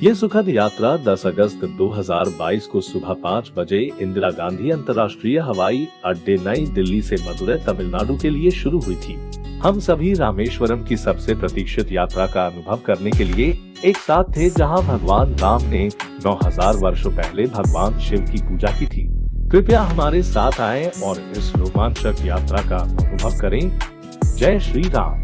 ये सुखद यात्रा 10 अगस्त 2022 को सुबह 5 बजे इंदिरा गांधी अंतर्राष्ट्रीय हवाई अड्डे नई दिल्ली से मदुरै तमिलनाडु के लिए शुरू हुई थी। हम सभी रामेश्वरम की सबसे प्रतीक्षित यात्रा का अनुभव करने के लिए एक साथ थे, जहां भगवान राम ने 9000 वर्षों पहले भगवान शिव की पूजा की थी। कृपया हमारे साथ आएं और इस रोमांचक यात्रा का अनुभव करें। जय श्री राम।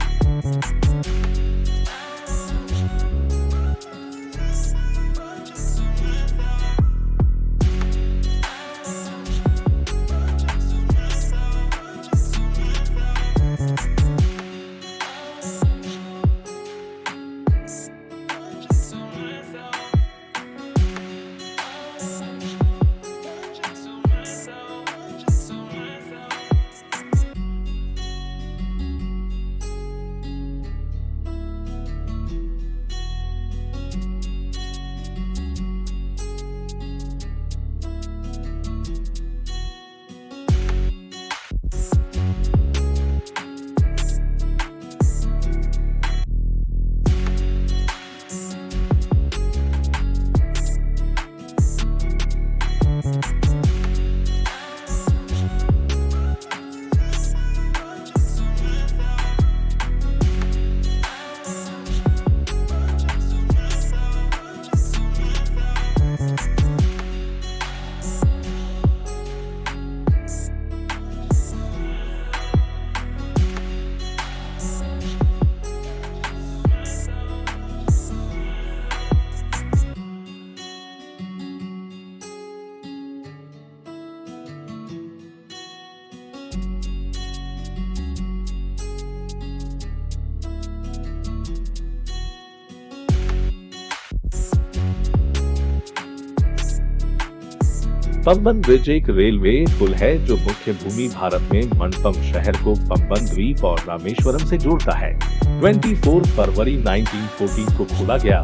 पंबन ब्रिज एक रेलवे पुल है जो मुख्य भूमि भारत में मंडपम शहर को पंबन द्वीप और रामेश्वरम से जोड़ता है। 24 फरवरी 1914 को खोला गया।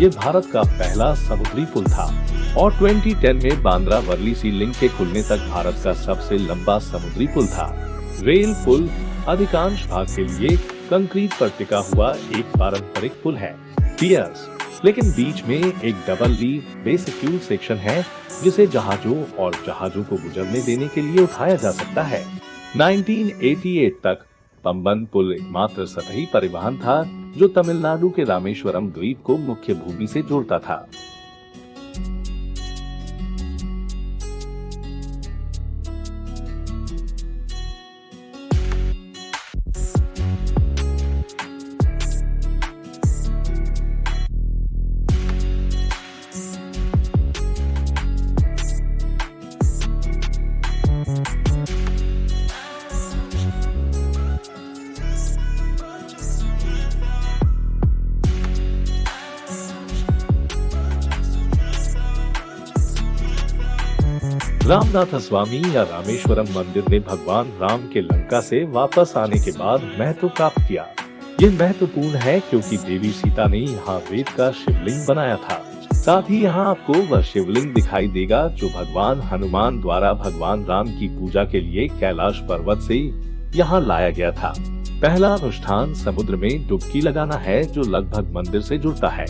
ये भारत का पहला समुद्री पुल था और 2010 में बांद्रा वर्ली सी लिंक के खुलने तक भारत का सबसे लंबा समुद्री पुल था। रेल पुल अधिकांश भाग के लिए कंक्रीट पर टिका हुआ एक पारंपरिक पुल है, पियर्स, लेकिन बीच में एक डबल लीव बेसिक्यूल सेक्शन है जिसे जहाजों को गुजरने देने के लिए उठाया जा सकता है। 1988 तक पंबन पुल एकमात्र सतही परिवहन था जो तमिलनाडु के रामेश्वरम द्वीप को मुख्य भूमि से जोड़ता था। रामनाथ स्वामी या रामेश्वरम मंदिर ने भगवान राम के लंका से वापस आने के बाद महत्व प्राप्त किया। ये महत्वपूर्ण है क्योंकि देवी सीता ने यहाँ वेद का शिवलिंग बनाया था। साथ ही यहाँ आपको वह शिवलिंग दिखाई देगा जो भगवान हनुमान द्वारा भगवान राम की पूजा के लिए कैलाश पर्वत से यहाँ लाया गया था। पहला अनुष्ठान समुद्र में डुबकी लगाना है जो लगभग मंदिर से जुड़ता है।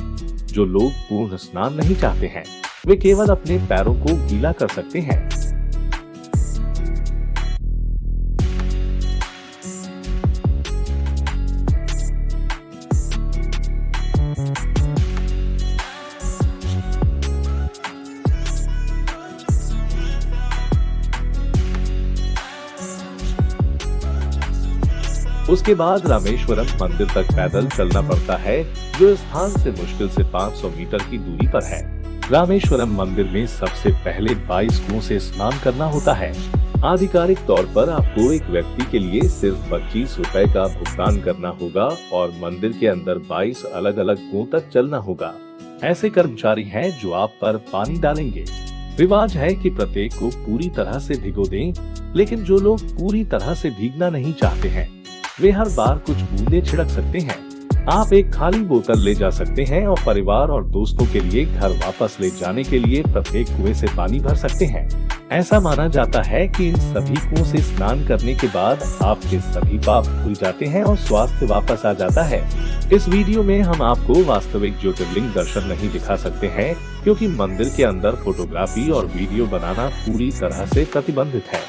जो लोग पूर्ण स्नान नहीं चाहते हैं वे केवल अपने पैरों को गीला कर सकते हैं। उसके बाद रामेश्वरम मंदिर तक पैदल चलना पड़ता है जो स्थान से मुश्किल से 500 मीटर की दूरी पर है। रामेश्वरम मंदिर में सबसे पहले 22 कुओं से स्नान करना होता है। आधिकारिक तौर पर आपको एक व्यक्ति के लिए सिर्फ 25 रुपए का भुगतान करना होगा और मंदिर के अंदर 22 अलग अलग कुओं तक चलना होगा। ऐसे कर्मचारी हैं जो आप पर पानी डालेंगे। रिवाज है कि प्रत्येक को पूरी तरह से भिगो दें, लेकिन जो लोग पूरी तरह से भीगना नहीं चाहते हैं वे हर बार कुछ बूंदे छिड़क सकते हैं। आप एक खाली बोतल ले जा सकते हैं और परिवार और दोस्तों के लिए घर वापस ले जाने के लिए प्रत्येक कुएं से पानी भर सकते हैं। ऐसा माना जाता है कि इन सभी कुओं से स्नान करने के बाद आपके सभी पाप धुल जाते हैं और स्वास्थ्य वापस आ जाता है। इस वीडियो में हम आपको वास्तविक ज्योतिर्लिंग दर्शन नहीं दिखा सकते हैं, क्योंकि मंदिर के अंदर फोटोग्राफी और वीडियो बनाना पूरी तरह से प्रतिबंधित है।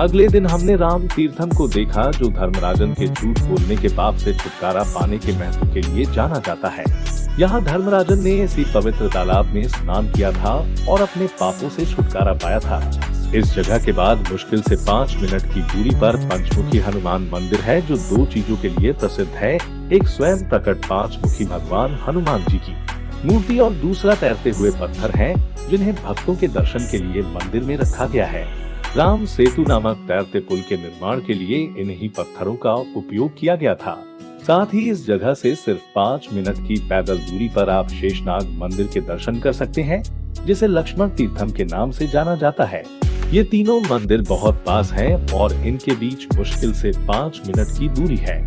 अगले दिन हमने राम तीर्थम को देखा, जो धर्मराजन के झूठ बोलने के पाप से छुटकारा पाने के महत्व के लिए जाना जाता है। यहाँ धर्मराजन ने इसी पवित्र तालाब में स्नान किया था और अपने पापों से छुटकारा पाया था। इस जगह के बाद मुश्किल से 5 मिनट की दूरी पर पंचमुखी हनुमान मंदिर है, जो 2 चीजों के लिए प्रसिद्ध है। एक स्वयं प्रकट 5 मुखी भगवान हनुमान जी की मूर्ति और दूसरा तैरते हुए पत्थर है, जिन्हें भक्तों के दर्शन के लिए मंदिर में रखा गया है। राम सेतु नामक तैरते पुल के निर्माण के लिए इन्हीं पत्थरों का उपयोग किया गया था। साथ ही इस जगह से सिर्फ 5 मिनट की पैदल दूरी पर आप शेषनाग मंदिर के दर्शन कर सकते हैं, जिसे लक्ष्मण तीर्थम के नाम से जाना जाता है। ये तीनों मंदिर बहुत पास हैं और इनके बीच मुश्किल से 5 मिनट की दूरी है।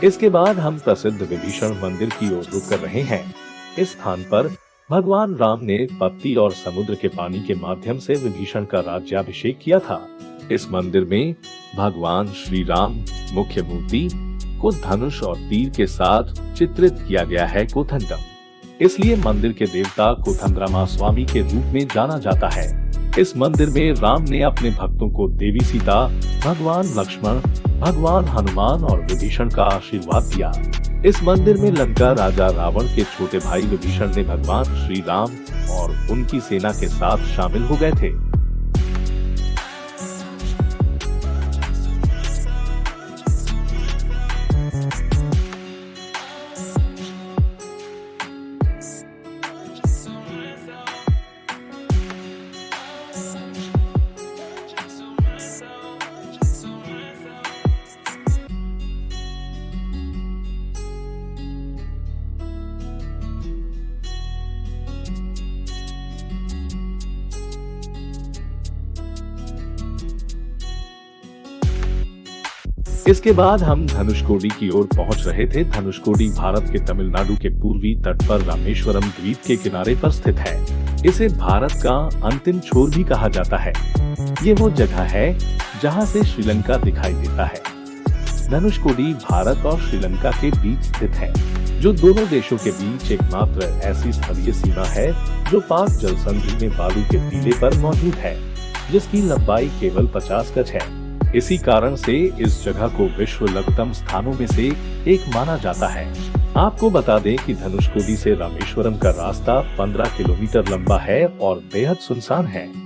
इसके बाद हम प्रसिद्ध विभीषण मंदिर की ओर रुक कर रहे हैं। इस स्थान पर भगवान राम ने पत्ती और समुद्र के पानी के माध्यम से विभीषण का राज्याभिषेक किया था। इस मंदिर में भगवान श्री राम मुख्य मूर्ति को धनुष और तीर के साथ चित्रित किया गया है कोथंडम। इसलिए मंदिर के देवता कोथंद्रमा स्वामी के रूप में जाना जाता है। इस मंदिर में राम ने अपने भक्तों को देवी सीता, भगवान लक्ष्मण, भगवान हनुमान और विभीषण का आशीर्वाद दिया। इस मंदिर में लंका राजा रावण के छोटे भाई विभीषण ने भगवान श्री राम और उनकी सेना के साथ शामिल हो गए थे। इसके बाद हम धनुषकोडी की ओर पहुंच रहे थे। धनुषकोडी भारत के तमिलनाडु के पूर्वी तट पर रामेश्वरम द्वीप के किनारे पर स्थित है। इसे भारत का अंतिम छोर भी कहा जाता है। ये वो जगह है जहां से श्रीलंका दिखाई देता है। धनुषकोडी भारत और श्रीलंका के बीच स्थित है, जो दोनों देशों के बीच एकमात्र ऐसी स्थलीय सीमा है जो पाक जल संधि में बालू के टीले पर मौजूद है, जिसकी लंबाई केवल 50 गज है। इसी कारण से इस जगह को विश्व लघुतम स्थानों में से एक माना जाता है। आपको बता दें कि धनुषकोडी से रामेश्वरम का रास्ता 15 किलोमीटर लंबा है और बेहद सुनसान है।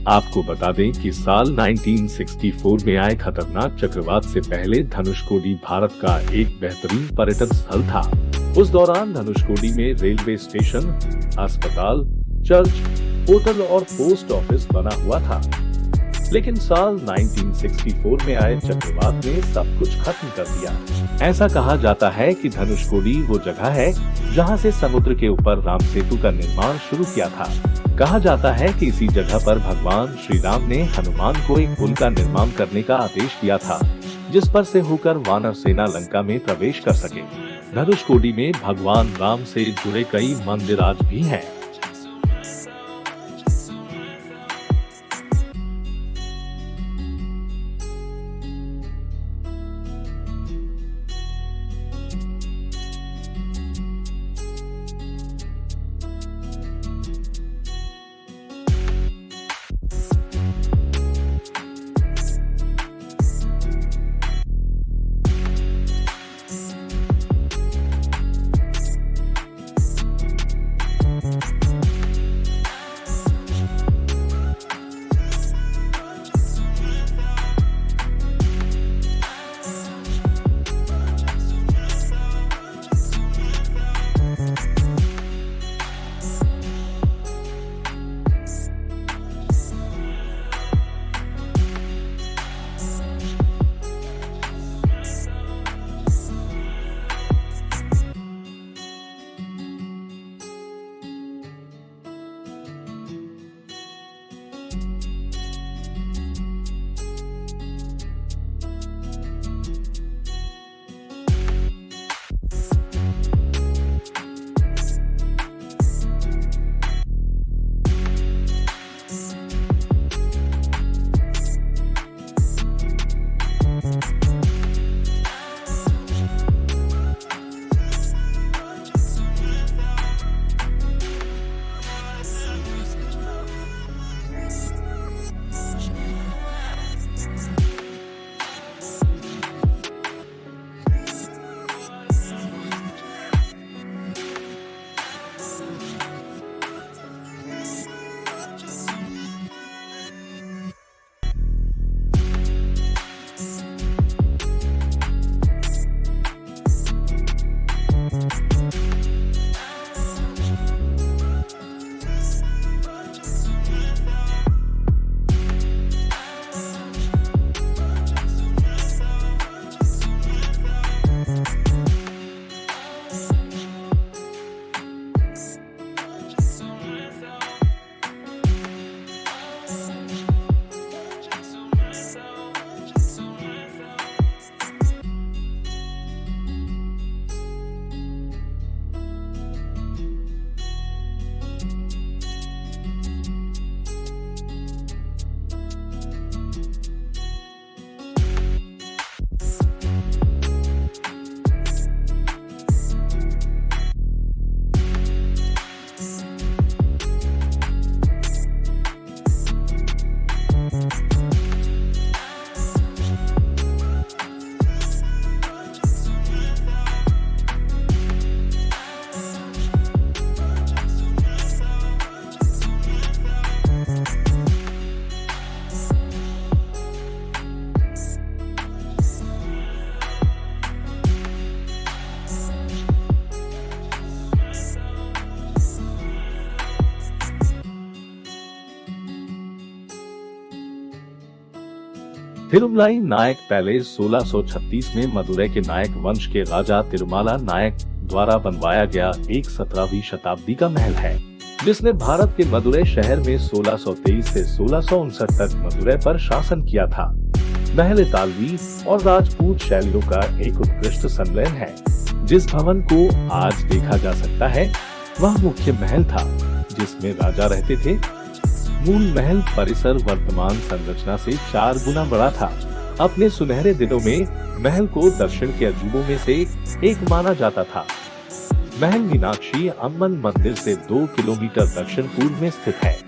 आपको बता दें कि साल 1964 में आए खतरनाक चक्रवात से पहले धनुषकोडी भारत का एक बेहतरीन पर्यटन स्थल था। उस दौरान धनुषकोडी में रेलवे स्टेशन, अस्पताल, चर्च, होटल और पोस्ट ऑफिस बना हुआ था। लेकिन साल 1964 में आए चक्रवात ने सब कुछ खत्म कर दिया। ऐसा कहा जाता है कि धनुषकोडी वो जगह है जहां से समुद्र के ऊपर राम सेतु का निर्माण शुरू किया था। कहा जाता है कि इसी जगह पर भगवान श्री राम ने हनुमान को एक पुल का निर्माण करने का आदेश दिया था, जिस पर से होकर वानर सेना लंका में प्रवेश कर सके। धनुषकोडी में भगवान राम से जुड़े कई मंदिर आज भी हैं। थिरुमलाई नायक पैलेस 1636 में मदुरै के नायक वंश के राजा तिरुमाला नायक द्वारा बनवाया गया एक 17वीं शताब्दी का महल है, जिसने भारत के मदुरै शहर में 1623 से 1659 तक मदुरै पर शासन किया था। महल इतालवी और राजपूत शैलियों का एक उत्कृष्ट संलयन है। जिस भवन को आज देखा जा सकता है वह मुख्य महल था, जिसमें राजा रहते थे। मूल महल परिसर वर्तमान संरचना से 4 गुना बड़ा था। अपने सुनहरे दिनों में महल को दक्षिण के अजूबों में से एक माना जाता था। महल मीनाक्षी अम्मन मंदिर से 2 किलोमीटर दक्षिण पूर्व में स्थित है।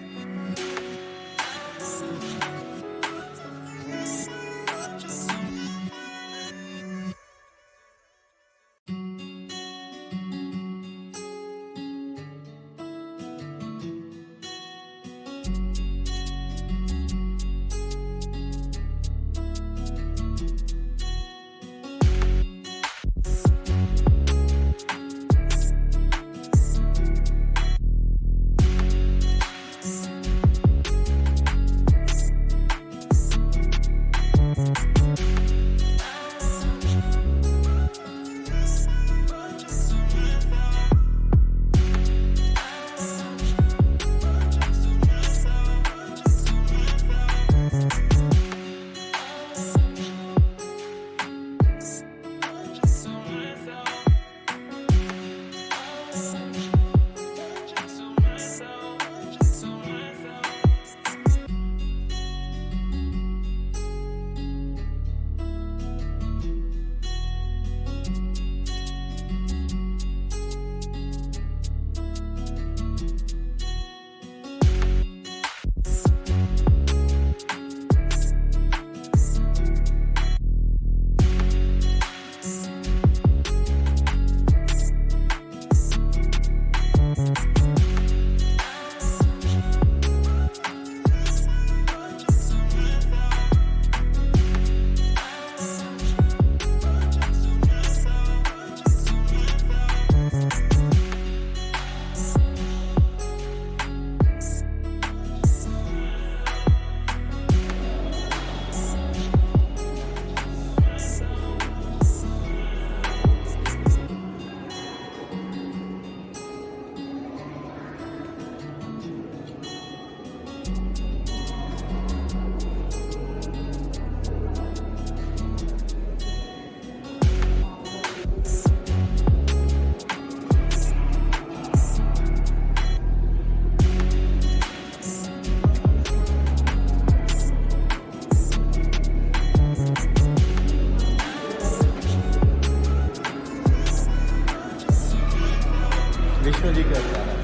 विष्णु जी के अवतार है।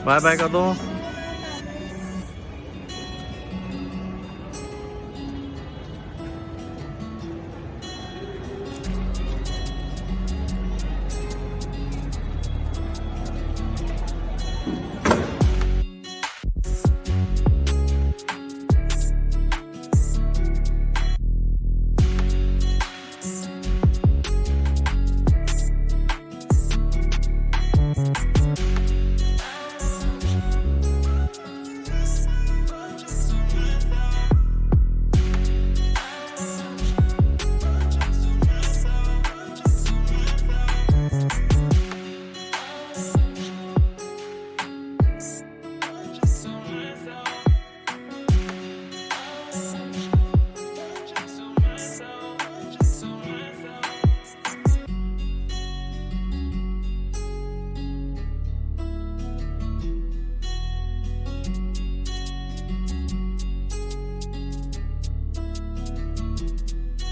बाय बाय कर दो।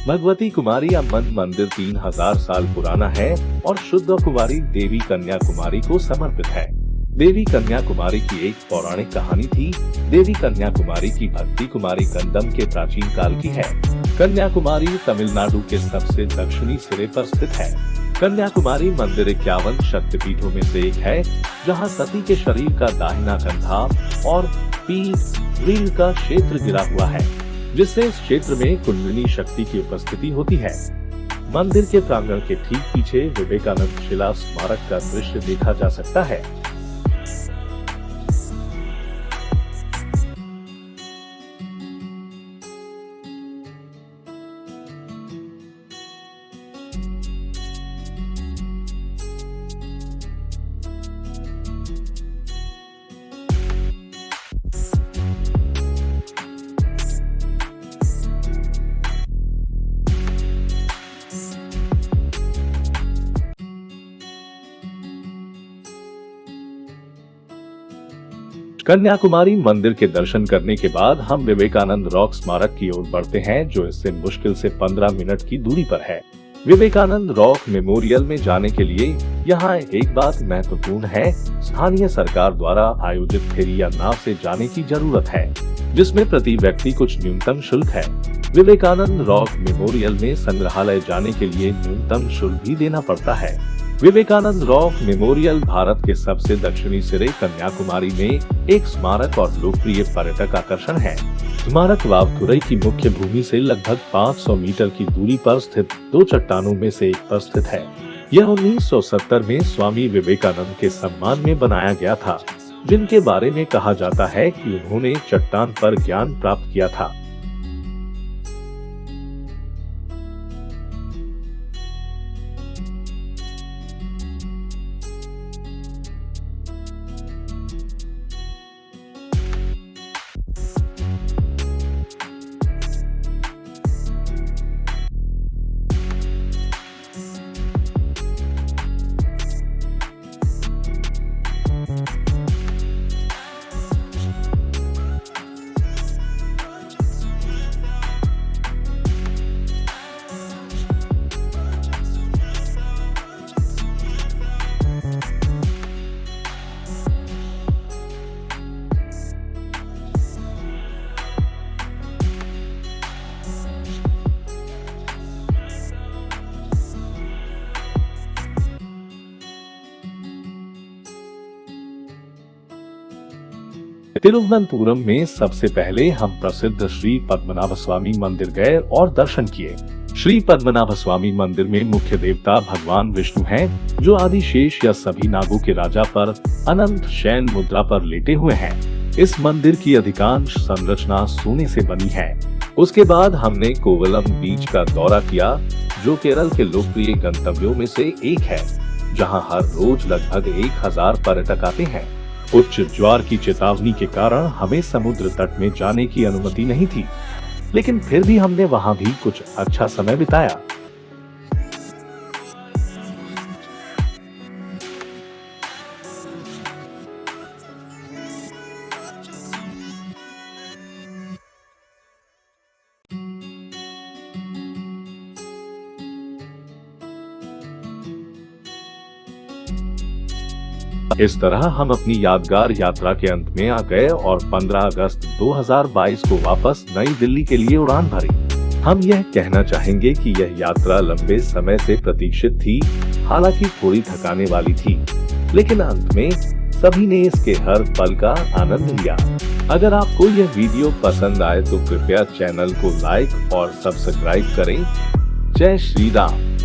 भगवती कुमारी अम्मन मंदिर 3000 साल पुराना है और शुद्ध कुमारी देवी कन्या कुमारी को समर्पित है। देवी कन्या कुमारी की एक पौराणिक कहानी थी। देवी कन्या कुमारी की भक्ति कुमारी कंदम के प्राचीन काल की है। कन्याकुमारी तमिलनाडु के सबसे दक्षिणी सिरे पर स्थित है। कन्याकुमारी मंदिर 51 शक्तिपीठों में से एक है, जहां सती के शरीर का दाहिना कंधा और पीठ रीढ़ का क्षेत्र गिरा हुआ है। जिससे इस क्षेत्र में कुंडलिनी शक्ति की उपस्थिति होती है। मंदिर के प्रांगण के ठीक पीछे विवेकानंद शिला स्मारक का दृश्य देखा जा सकता है। कन्याकुमारी मंदिर के दर्शन करने के बाद हम विवेकानंद रॉक स्मारक की ओर बढ़ते हैं, जो इससे मुश्किल से 15 मिनट की दूरी पर है। विवेकानंद रॉक मेमोरियल में जाने के लिए यहाँ एक बात महत्वपूर्ण है, स्थानीय सरकार द्वारा आयोजित फेरी या नाव से जाने की जरूरत है, जिसमें प्रति व्यक्ति कुछ न्यूनतम शुल्क है। विवेकानंद रॉक मेमोरियल में संग्रहालय जाने के लिए न्यूनतम शुल्क भी देना पड़ता है। विवेकानंद रॉक मेमोरियल भारत के सबसे दक्षिणी सिरे कन्याकुमारी में एक स्मारक और लोकप्रिय पर्यटक आकर्षण है। स्मारक वावथुरई की मुख्य भूमि से लगभग 500 मीटर की दूरी पर स्थित 2 चट्टानों में से एक पर स्थित है। यह 1970 में स्वामी विवेकानंद के सम्मान में बनाया गया था, जिनके बारे में कहा जाता है कि उन्होंने चट्टान पर ज्ञान प्राप्त किया था। तिरुवनंतपुरम में सबसे पहले हम प्रसिद्ध श्री पद्मनाभ स्वामी मंदिर गए और दर्शन किए। श्री पद्मनाभ स्वामी मंदिर में मुख्य देवता भगवान विष्णु हैं, जो आदिशेष या सभी नागों के राजा पर अनंत शयन मुद्रा पर लेटे हुए हैं। इस मंदिर की अधिकांश संरचना सोने से बनी है। उसके बाद हमने कोवलम बीच का दौरा किया, जो केरल के लोकप्रिय गंतव्यों में से एक है, जहां हर रोज लगभग 1000 पर्यटक आते हैं। उच्च ज्वार की चेतावनी के कारण हमें समुद्र तट में जाने की अनुमति नहीं थी, लेकिन फिर भी हमने वहां भी कुछ अच्छा समय बिताया। इस तरह हम अपनी यादगार यात्रा के अंत में आ गए और 15 अगस्त 2022 को वापस नई दिल्ली के लिए उड़ान भरी। हम यह कहना चाहेंगे कि यह यात्रा लंबे समय से प्रतीक्षित थी, हालांकि थोड़ी थकाने वाली थी, लेकिन अंत में सभी ने इसके हर पल का आनंद लिया। अगर आपको यह वीडियो पसंद आए तो कृपया चैनल को लाइक और सब्सक्राइब करें। जय श्री राम।